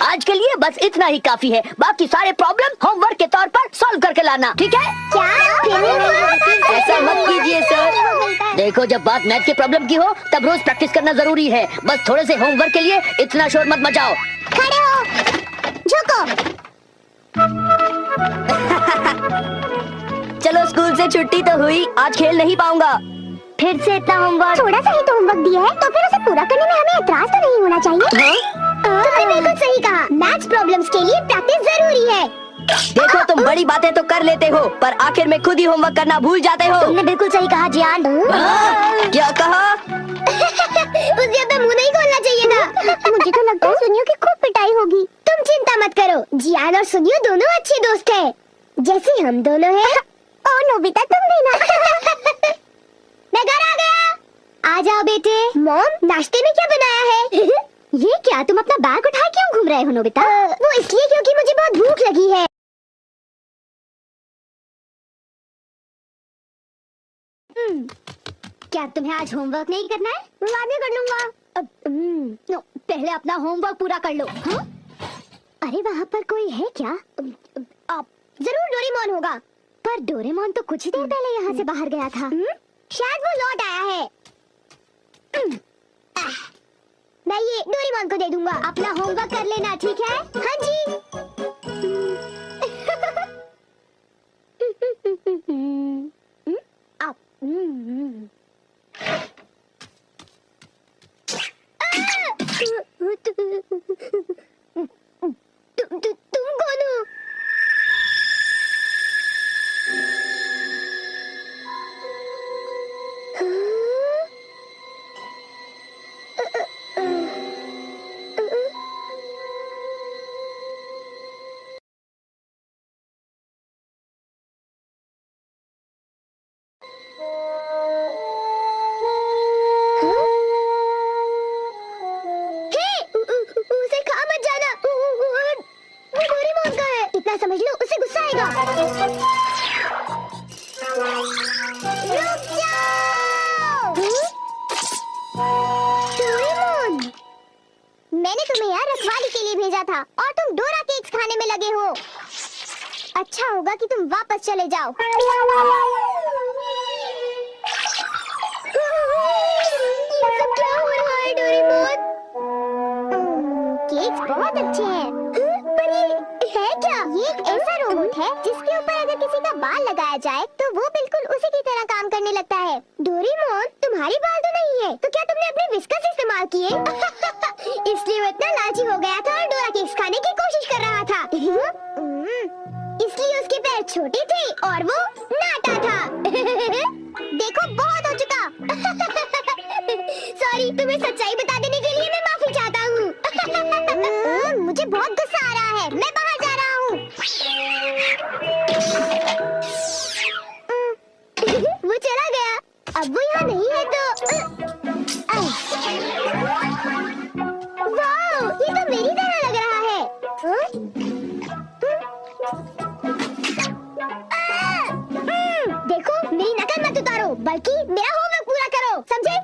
आज के लिए बस इतना ही काफी है। बाकी सारे प्रॉब्लम होमवर्क के तौर पर सॉल्व करके लाना, ठीक है? क्या? ऐसा मत कीजिए सर। देखो, जब बात मैथ के प्रॉब्लम की हो तब रोज प्रैक्टिस करना जरूरी है। बस थोड़े से होमवर्क के लिए इतना शोर मत मचाओ। खड़े हो, झुको। चलो, स्कूल से छुट्टी तो हुई, आज खेल नहीं पाऊंगा। फिर से इतना होमवर्क? थोड़ा सा ही तो होमवर्क दिया है, तो फिर उसे पूरा करने में हमें एतराज तो नहीं होना चाहिए। तुमने बिल्कुल सही कहा, मैथ्स प्रॉब्लम्स के लिए प्रैक्टिस जरूरी है। देखो, तुम बड़ी बातें तो कर लेते हो, पर आखिर में खुद ही होमवर्क करना भूल जाते हो। तुमने बिल्कुल सही कहा जियान। क्या कहा? उस ज्यादा मुंह नहीं खोलना चाहिए था। मुझे तो लगता है सुनियो की खूब पिटाई होगी। तुम चिंता मत करो, जियान और सुनियो दोनों अच्छे दोस्त हैं, जैसे हम दोनों हैं। और नोबिता तुम भी ना। मैं घर आ गया। आ जाओ बेटे। मॉम, नाश्ते में क्या बनाया है? ये क्या, तुम अपना बैग उठा क्यों घूम रहे हो नोबिता? वो इसलिए क्योंकि मुझे बहुत भूख लगी है। क्या तुम्हें आज होमवर्क नहीं करना है? बाद में कर लूंगा। नो, पहले अपना होमवर्क पूरा कर लो। हाँ? अरे वहाँ पर कोई है क्या? जरूर डोरेमोन होगा। पर डोरेमोन तो कुछ ही देर पहले यहाँ से बाहर गया था। शायद वो लौट आया है। मैं ये डोरेमोन को दे दूंगा। अपना होमवर्क कर लेना, ठीक है? हाँ जी। तुम कौन हो? उसे खा मत जाना। वो डोरेमोन का है। इतना समझ लो, उसे गुस्सा आएगा। रुक जाओ। डोरेमोन, मैंने तुम्हें यहाँ रखवाली के लिए भेजा था और तुम डोरा केक्स खाने में लगे हो। अच्छा होगा कि तुम वापस चले जाओ। ये सब क्या हो रहा है डोरेमोन? केक्स बहुत अच्छे हैं। पर ये है क्या? ये एक ऐसा रोबोट है जिसके ऊपर अगर किसी का बाल लगाया जाए तो वो बिल्कुल उसी की तरह काम करने लगता है। डोरेमोन, तुम्हारी बाल तो नहीं है, तो क्या तुमने अपने विस्कस इस्तेमाल किए? इसलिए वो इतना लालची हो गया था और डोरा केक्स खाने की कोशिश कर रहा था। इसलिए उसके पैर छोटे थे और वो नाटा था। देखो, बहुत हो चुका। सॉरी, तुम्हें सच्चाई बता देने के लिए मैं माफी चाहता हूँ। मुझे बहुत गुस्सा आ रहा है, मैं बाहर जा रहा हूँ। वो चला गया। अब वो यहाँ नहीं है तो वाह, ये तो मेरी तरह लग रहा है। देखो, मेरी नकल मत उतारो, बल्कि मेरा होमवर्क पूरा करो, समझे?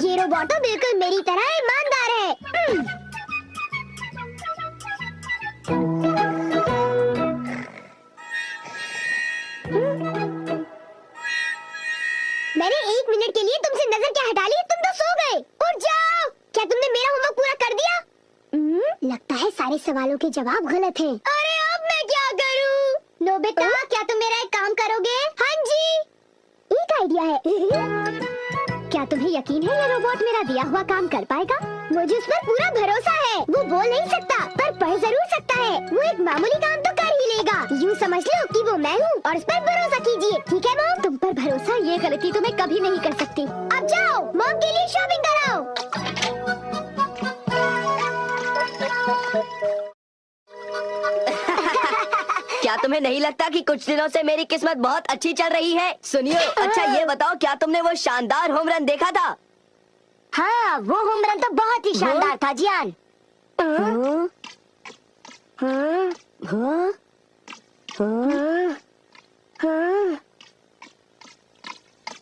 ये रोबोट तो बिल्कुल मेरी तरह ईमानदार है। मैंने 1 मिनट के लिए तुमसे नजर क्या हटा ली? तुम तो सो गए। उठ जाओ। क्या तुमने मेरा होमवर्क पूरा कर दिया? लगता है सारे सवालों के जवाब गलत हैं। अरे अब मैं क्या करूं? नोबिता, क्या तुम मेरा एक काम करोगे? हाँ जी, एक आइडिया है। क्या तुम्हें यकीन है ये रोबोट मेरा दिया हुआ काम कर पाएगा? मुझे उस पर पूरा भरोसा है। वो बोल नहीं सकता पर पढ़ जरूर सकता है। वो एक मामूली काम तो कर ही लेगा। यूँ समझ लो कि वो मैं हूँ और उस पर भरोसा कीजिए, ठीक है मॉम? तुम पर भरोसा, ये गलती तो मैं कभी नहीं कर सकती। अब जाओ, मॉम के लिए शॉपिंग कराओ। क्या तुम्हें नहीं लगता कि कुछ दिनों से मेरी किस्मत बहुत अच्छी चल रही है? सुनियो, अच्छा ये बताओ, क्या तुमने वो शानदार होम रन देखा था? हाँ, वो होम रन तो बहुत ही शानदार था जियान।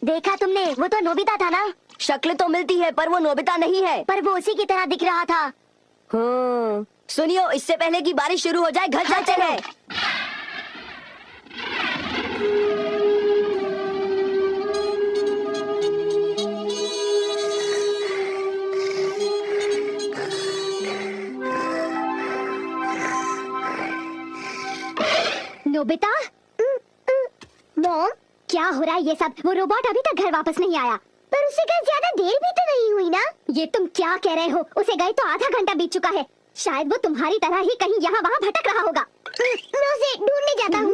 देखा तुमने? वो तो नोबिता था ना? शक्ल तो मिलती है पर वो नोबिता नहीं है। पर वो उसी की तरह दिख रहा था। हाँ। सुनियो, इससे पहले कि बारिश शुरू हो जाए घर चलते हैं। नोबिता? मॉम, क्या हो रहा है ये सब? वो रोबोट अभी तक घर वापस नहीं आया। पर उसे गए ज्यादा देर भी तो नहीं हुई ना। ये तुम क्या कह रहे हो? उसे गए तो आधा घंटा बीत चुका है। शायद वो तुम्हारी तरह ही कहीं यहाँ वहाँ भटक रहा होगा। मैं उसे ढूंढने जाता हूँ।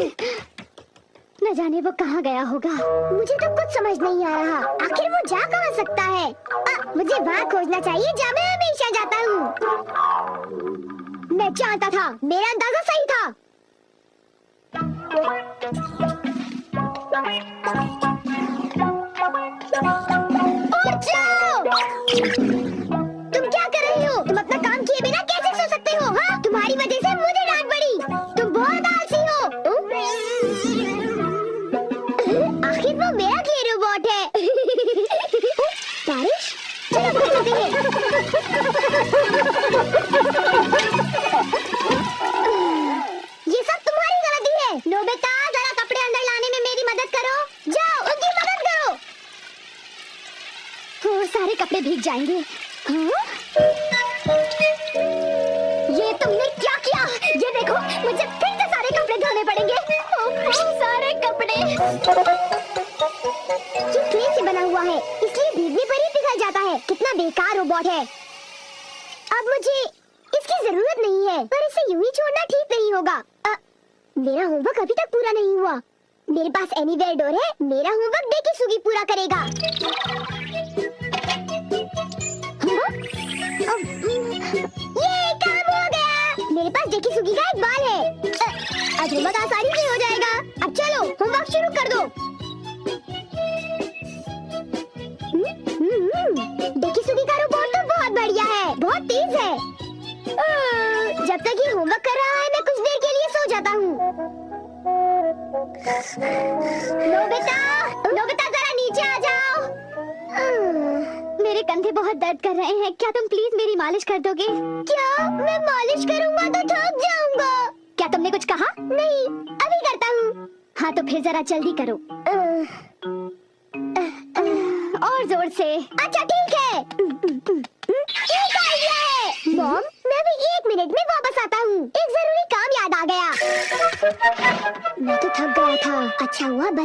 न जाने वो कहाँ गया होगा। मुझे तो कुछ समझ नहीं आ रहा। आखिर वो जा कहाँ सकता है? मुझे वहाँ खोजना चाहिए जहाँ मैं हमेशा जाता हूँ। मैं जानता था, मेरा अंदाजा सही था। उठ जाओ! तुम क्या कर रही हो? तुम अपना काम किए बिना कैसे सो सकते हो? हाँ? तुम्हारी वजह से मुझे डांट पड़ी। तुम बहुत आलसी हो। आखिर वो मेरा क्ले रोबोट है। बारिश? चलो घर चलते हैं। ये सब तुम्हारी गलती है। नोबिता, जरा कपड़े अंदर लाने में मेरी मदद करो। जाओ, उनकी मदद करो। सारे कपड़े भीग जाएंगे। हाँ? ये तुमने क्या किया? ये देखो, मुझे फिर से सारे कपड़े धोने पड़ेंगे। सारे कपड़े। ये क्ले से बना हुआ है, इसलिए भीगने पर ही पिघल जाता है। कितना बेकार रोबोट है। अब मुझे इसकी जरूरत नहीं है, पर इसे यूं ही छोड़ना ठीक नहीं होगा। मेरा होमवर्क अभी तक पूरा नहीं हुआ। मेरे पास एनीवेयर डोर है। मेरा होमवर्क डेकिसुगी पूरा करेगा। ये काम हो गया। मेरे पास डेकिसुगी का एक बाल है। आज होमवर्क आसानी से हो जाएगा। अब चलो, होमवर्क शुरू कर दो। डेकिसुगी का रोबोट तो बहुत बढ़िया है, बहुत तेज है। जब तक ये होमवर्क कर रहा है, मैं कुछ देर के लिए सो जाता हूँ। नोबिता, नोबिता जरा नीचे आ जाओ। मेरे कंधे बहुत दर्द कर रहे हैं। क्या तुम प्लीज मेरी मालिश कर दोगे? क्या? मैं मालिश करूँगा तो थक जाऊंगा। क्या तुमने कुछ कहा? नहीं, अभी करता हूँ। हाँ तो फिर जरा जल्दी करो। और जोर से। अच्छा ठीक है। एक आइडिया है। मॉम, मैं भी 1 मिनट में वापस आता हूँ। एक जरूरी काम याद आ गया। मैं तो थक गया था। अच्छा हुआ बच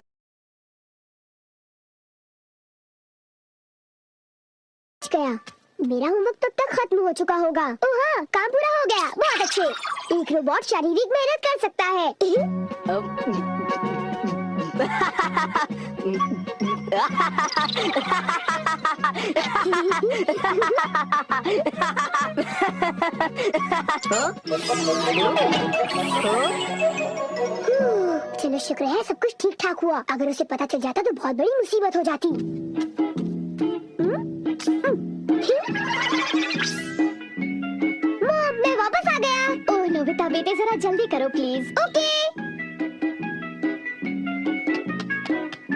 गया। मेरा होमवर्क तब तक खत्म हो चुका होगा। ओह हाँ, काम पूरा हो गया। बहुत अच्छे। एक रोबोट शारीरिक मेहनत कर सकता है। चलो शुक्र है सब कुछ ठीक ठाक हुआ। अगर उसे पता चल जाता तो बहुत बड़ी मुसीबत हो जाती। मॉम, मैं वापस आ गया। ओह नोबिता बेटे, जरा जल्दी करो प्लीज। ओके।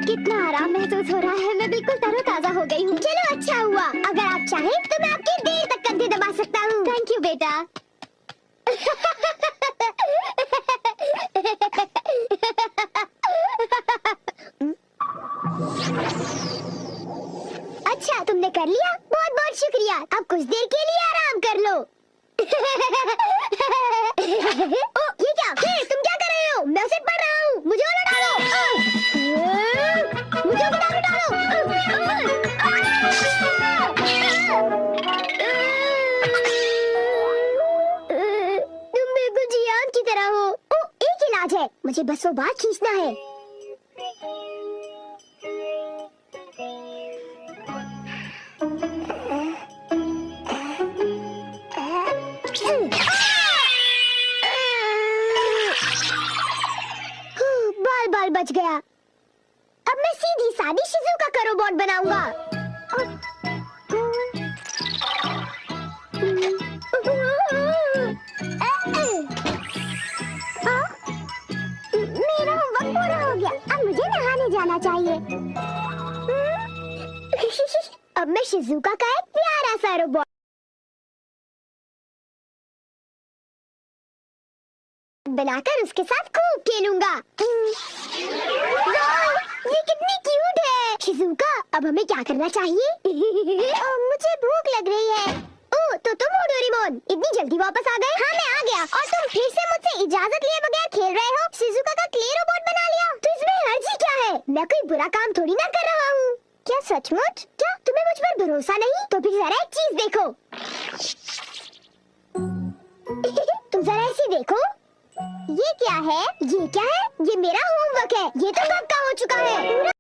कितना आराम महसूस हो रहा है। मैं बिल्कुल तरोताजा हो गई हूँ। चलो अच्छा हुआ। अगर आप चाहें तो मैं आपके देर तक कंधे दबा सकता हूँ। थैंक यू बेटा। अच्छा तुमने कर लिया, बहुत बहुत शुक्रिया। अब कुछ देर के लिए आराम कर लो। ओ, ये क्या? तुम क्या कर रहे हो? मैं उसे पढ़ रहा हूँ। मुझे और डालो। मुझे उधर डालो। तुम बिल्कुल जियान की तरह हो। ओ, एक इलाज है। मुझे बस वो बात खींचना है। बाल बाल बच गया। अब मैं सीधी सादी शिजुका का रोबोट बनाऊंगा। मेरा होमवर्क पूरा हो अब मैं शिजुका का एक प्यारा सा रोबोट बनाकर उसके साथ खूब खेलूंगा। वाह, ये कितनी क्यूट है। शिजुका, अब हमें क्या करना चाहिए? मुझे भूख लग रही है। ओह, तो तुम हो डोरेमोन, इतनी जल्दी वापस आ गए? हाँ, मैं आ गया। और तुम फिर से मुझसे इजाजत लिए बगैर खेल रहे हो? शिजुका का क्ले रोबोट बना लिया? तो इसमें हर्जी क्या है? मैं कोई बुरा काम थोड़ी ना कर रहा हूँ। क्या सचमुच? क्या तुम्हें मुझ पर भरोसा नहीं? तो फिर जरा एक चीज देखो। तुम जरा ऐसी देखो। ये क्या है? ये क्या है? ये मेरा होमवर्क है। ये तो कब का हो चुका है। पूरा